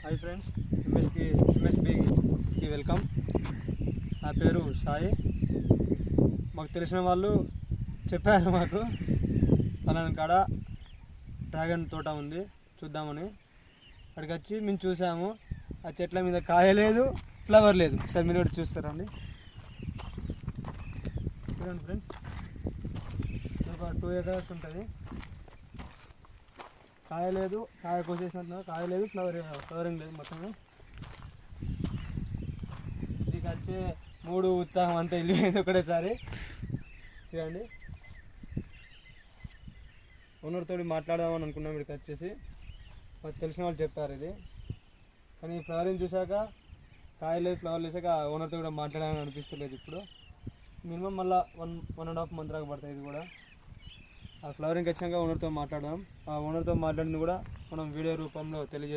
Hi friends, ఎంఎస్బికి welcome. నా పేరు సాయి. మాకు తెలిసిన వాళ్ళు చెప్పారు మాకు పలానా కాడ డ్రాగన్ తోట ఉంది చూద్దామని. అక్కడికి వచ్చి మేము చూసాము. ఆ చెట్ల మీద కాయ లేదు, ఫ్లవర్ లేదు. సార్ మీరు కూడా చూస్తారండి. చూడండి ఫ్రెండ్స్, ఒక 2 acres ఉంటుంది. కాయ లేదు, కాయ కోసేసినట్టు కాయ లేదు, ఫ్లవరింగ్ లేదు. మొత్తమే ఇది వచ్చే 3 ఉత్సాహం అంతా వెళ్ళిపోయింది ఒకటేసారి. చూడండి, ఓనర్తో మాట్లాడదామని అనుకున్నాం. ఇక్కడికి వచ్చేసి మాకు తెలిసిన వాళ్ళు చెప్పారు ఇది. కానీ ఫ్లవరింగ్ చూసాక కాయ లేదు, ఫ్లవర్ లేసాక ఓనర్తో కూడా మాట్లాడాలని అనిపిస్తలేదు. ఇప్పుడు మినిమం మళ్ళీ 1.5 month దాకా పడుతుంది. ఇది కూడా ఆ ఫ్లవరింగ్ వచ్చినాక ఓనర్తో మాట్లాడదాం. ఆ ఓనర్తో మాట్లాడింది కూడా మనం వీడియో రూపంలో తెలియజేస్తాం.